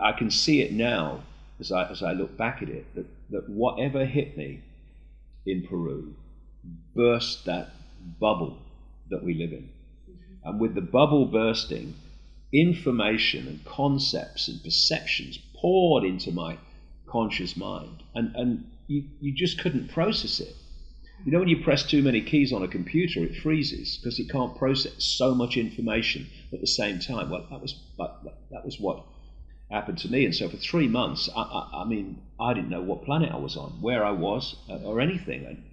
I can see it now as I look back at it, that whatever hit me in Peru burst that bubble that we live in. And with the bubble bursting, information and concepts and perceptions poured into my conscious mind, and you just couldn't process it. You know, when you press too many keys on a computer, it freezes because it can't process so much information at the same time. Well, that was what happened to me. And so for 3 months, I mean, I didn't know what planet I was on, where I was, or anything.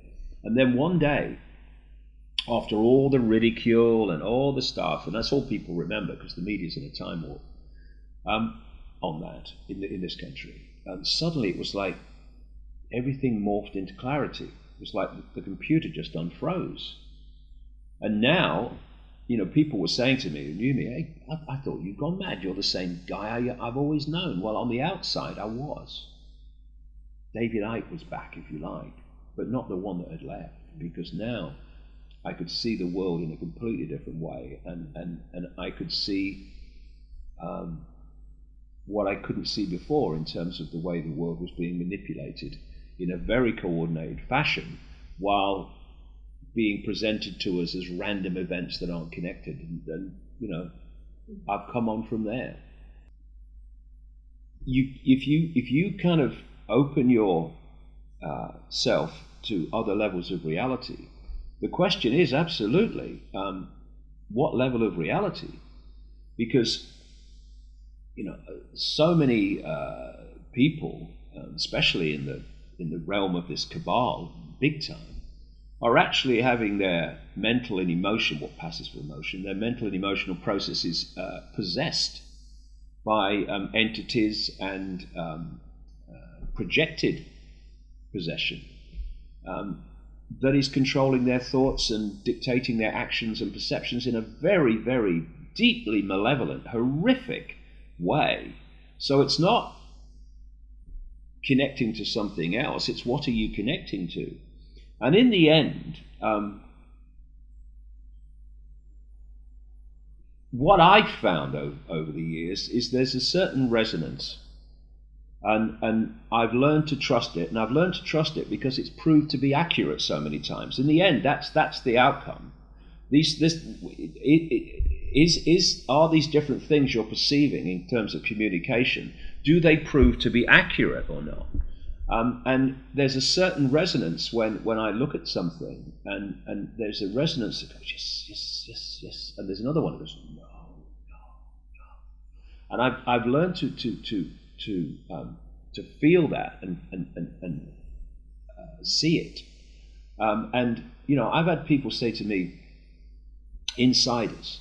And then one day, after all the ridicule and all the stuff, and that's all people remember because the media's in a time warp on that in this country, and suddenly it was like everything morphed into clarity. It was like the computer just unfroze. And now, you know, people were saying to me, who knew me, hey, I thought you'd gone mad. You're the same guy I've always known. Well, on the outside, I was. David Icke was back, if you like, but not the one that had left, because now I could see the world in a completely different way, and I could see what I couldn't see before in terms of the way the world was being manipulated in a very coordinated fashion, while being presented to us as random events that aren't connected. And you know, I've come on from there. If you kind of open your self to other levels of reality, the question is absolutely what level of reality? Because you know, so many people, especially in the realm of this cabal, big time, are actually having their mental and emotional, what passes for emotion, their mental and emotional processes possessed by entities and projected possession that is controlling their thoughts and dictating their actions and perceptions in a very, very deeply malevolent, horrific way. So it's not connecting to something else, it's what are you connecting to? And in the end, what I've found over the years is there's a certain resonance, and I've learned to trust it, and I've learned to trust it because it's proved to be accurate so many times. In the end, that's the outcome. Are these different things you're perceiving in terms of communication, do they prove to be accurate or not? And there's a certain resonance when I look at something, and there's a resonance that goes, yes, yes, yes, yes, and there's another one that goes, no, no, no. And I've learned to feel that and see it. And you know, I've had people say to me, insiders,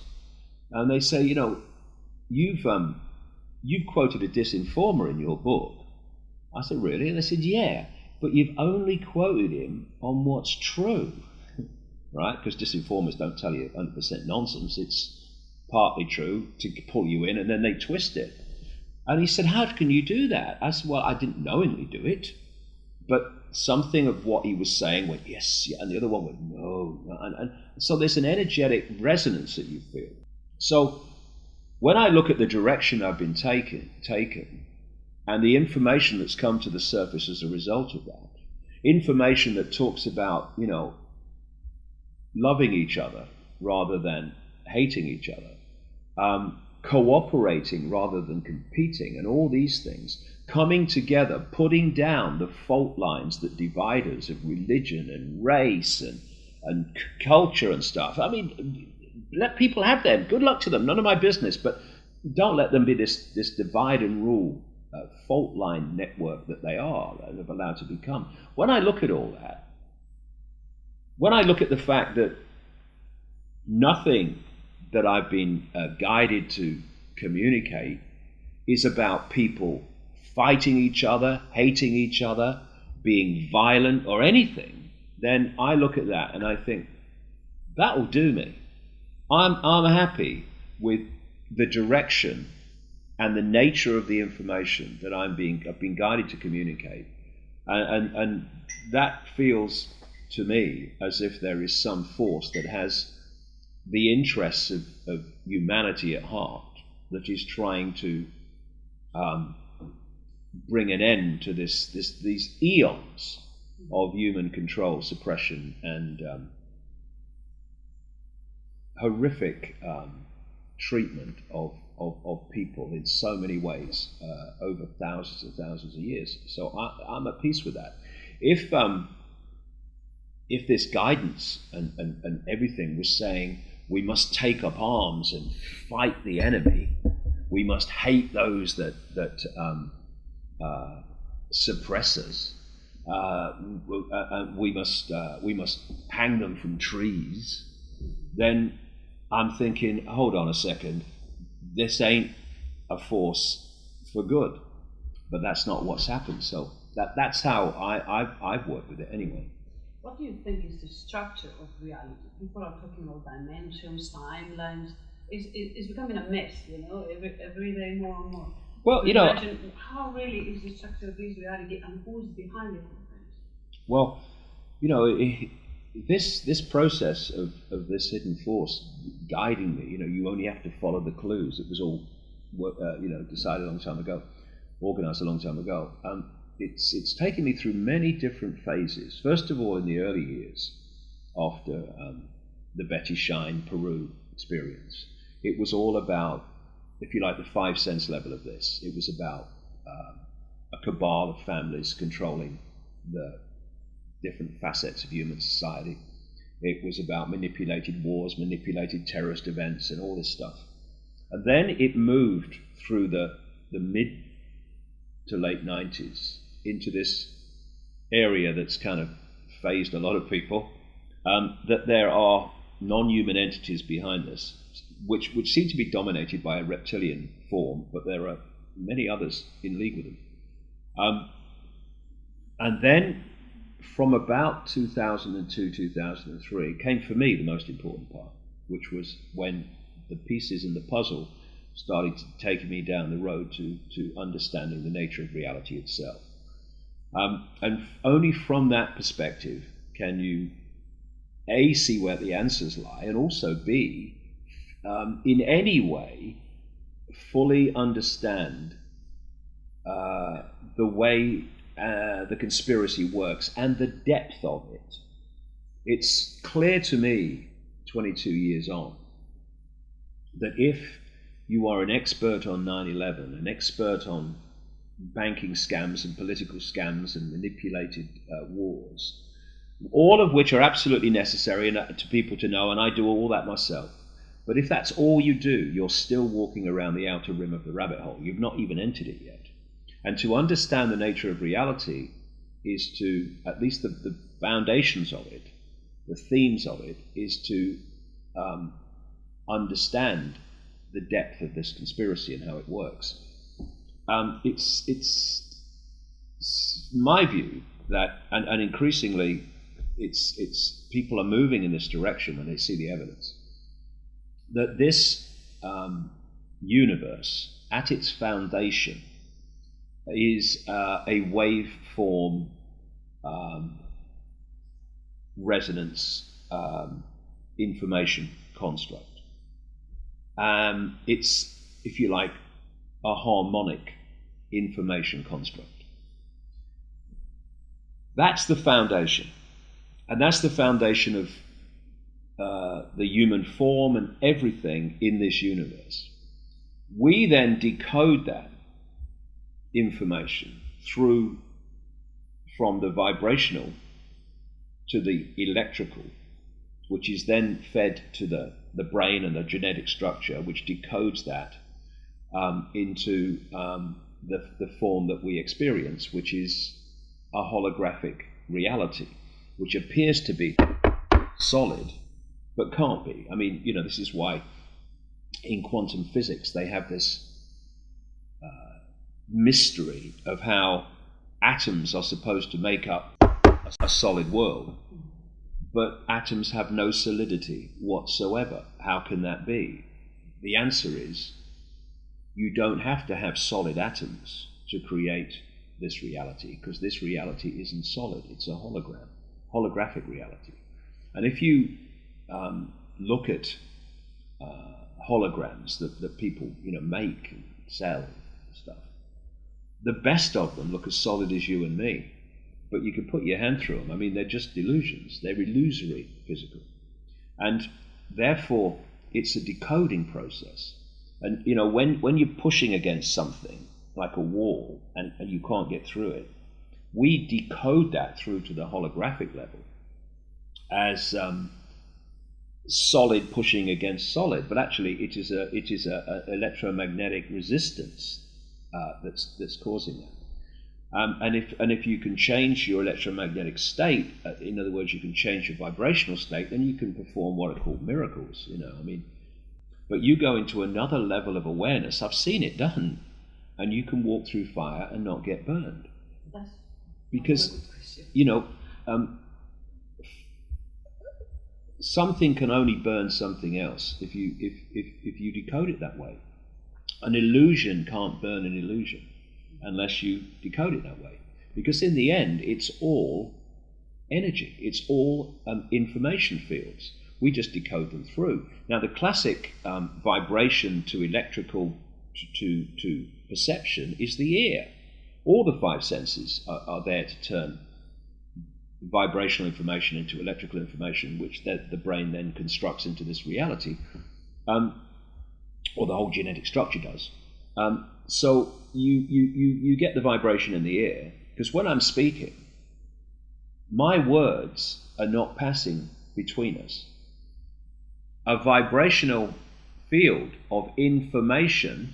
and they say, you know, you've quoted a disinformer in your book. I said, really? And they said, yeah, but you've only quoted him on what's true, right? Because disinformers don't tell you 100% nonsense. It's partly true to pull you in, and then they twist it. And he said, how can you do that? I said, well, I didn't knowingly do it, but something of what he was saying went, yes, yeah, and the other one went, no. And so there's an energetic resonance that you feel. So when I look at the direction I've been taken, and the information that's come to the surface as a result of that, information that talks about, you know, loving each other rather than hating each other, cooperating rather than competing, and all these things, coming together, putting down the fault lines that divide us of religion and race and culture and stuff. I mean, let people have them. Good luck to them. None of my business. But don't let them be this divide and rule fault line network that they are, that they've allowed to become. When I look at all that, when I look at the fact that nothing that I've been guided to communicate is about people fighting each other, hating each other, being violent or anything, then I look at that and I think, that will do me. I'm happy with the direction and the nature of the information that I've been guided to communicate, and that feels to me as if there is some force that has the interests of humanity at heart, that is trying to bring an end to these eons of human control, suppression, and horrific treatment of people in so many ways over thousands and thousands of years. So I'm at peace with that. If this guidance and everything was saying we must take up arms and fight the enemy, we must hate those that suppress us, we must hang them from trees, then I'm thinking, hold on a second, this ain't a force for good. But that's not what's happened. So that's how I've worked with it anyway. What do you think is the structure of reality? People are talking about dimensions, timelines. It's becoming a mess, every day more and more. Well, imagine how really is the structure of this reality and who's behind it? Well, this process of this hidden force guiding me, you only have to follow the clues. It was all, decided a long time ago, organized a long time ago. It's taken me through many different phases. First of all, in the early years, after the Betty Shine Peru experience, it was all about, if you like, the 5 sense level of this. It was about a cabal of families controlling the different facets of human society. It was about manipulated wars, manipulated terrorist events, and all this stuff. And then it moved through the mid to late 90s into this area that's kind of phased a lot of people, that there are non-human entities behind this, which seem to be dominated by a reptilian form, but there are many others in league with them. And then from about 2002, 2003, came for me the most important part, which was when the pieces in the puzzle started to take me down the road to understanding the nature of reality itself. And only from that perspective can you, A, see where the answers lie, and also B, in any way, fully understand the way the conspiracy works and the depth of it. It's clear to me, 22 years on, that if you are an expert on 9/11, an expert on banking scams and political scams and manipulated wars, all of which are absolutely necessary to people to know, and I do all that myself. But if that's all you do, you're still walking around the outer rim of the rabbit hole. You've not even entered it yet. And to understand the nature of reality is to, at least the foundations of it, the themes of it, is to understand the depth of this conspiracy and how it works. It's my view that, and increasingly, it's people are moving in this direction when they see the evidence, that this universe, at its foundation, is a waveform resonance information construct. It's, if you like, a harmonic information construct. That's the foundation. And that's the foundation of the human form and everything in this universe. We then decode that information from the vibrational to the electrical, which is then fed to the brain and the genetic structure, which decodes that into the form that we experience, which is a holographic reality, which appears to be solid, but can't be. I mean, this is why in quantum physics they have this mystery of how atoms are supposed to make up a solid world, but atoms have no solidity whatsoever. How can that be? The answer is, you don't have to have solid atoms to create this reality, because this reality isn't solid. It's a holographic reality. And if you look at holograms that people make and sell and stuff, the best of them look as solid as you and me, but you can put your hand through them. I mean, they're just delusions. They're illusory physical. And therefore, it's a decoding process. And, you know, when you're pushing against something, like a wall, and you can't get through it, we decode that through to the holographic level as solid pushing against solid. But actually, it is a electromagnetic resistance that's causing that. And if you can change your electromagnetic state, in other words, you can change your vibrational state, then you can perform what are called miracles. You know, I mean, but you go into another level of awareness. I've seen it done, and you can walk through fire and not get burned, because you know something can only burn something else if you decode it that way. An illusion can't burn an illusion unless you decode it that way, because in the end it's all energy, it's all information fields. We just decode them through. Now the classic vibration to electrical to perception is the ear. All the five senses are there to turn vibrational information into electrical information, which the brain then constructs into this reality, or the whole genetic structure does. So you get the vibration in the ear, because when I'm speaking, my words are not passing between us. A vibrational field of information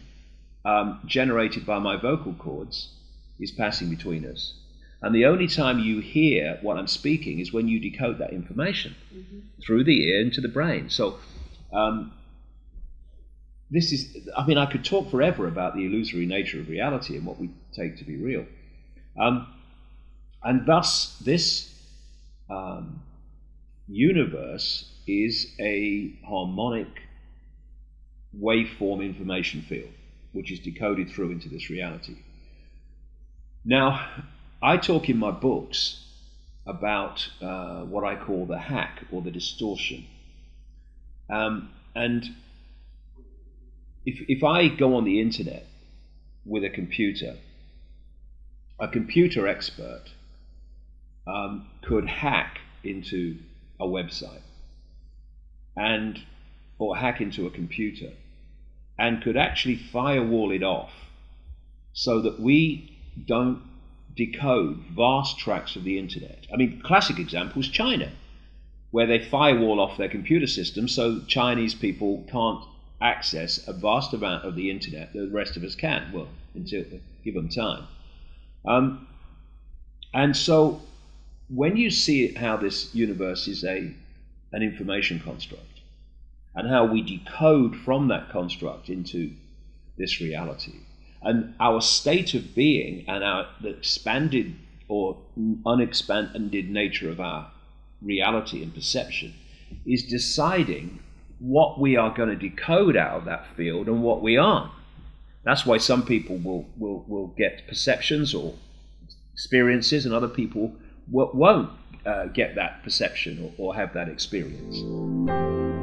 generated by my vocal cords is passing between us. And the only time you hear what I'm speaking is when you decode that information through the ear into the brain. So this is, I mean, I could talk forever about the illusory nature of reality and what we take to be real. And thus, this universe is a harmonic waveform information field, which is decoded through into this reality. Now, I talk in my books about what I call the hack or the distortion. And if I go on the internet with a computer expert could hack into a website or hack into a computer and could actually firewall it off so that we don't decode vast tracts of the internet. I mean, classic example is China, where they firewall off their computer system so Chinese people can't access a vast amount of the internet that the rest of us can, well, until give them time. And so when you see how this universe is an information construct, and how we decode from that construct into this reality, and our state of being and the expanded or unexpanded nature of our reality and perception is deciding what we are going to decode out of that field and what we aren't. That's why some people will get perceptions or experiences, and other people won't get that perception or have that experience.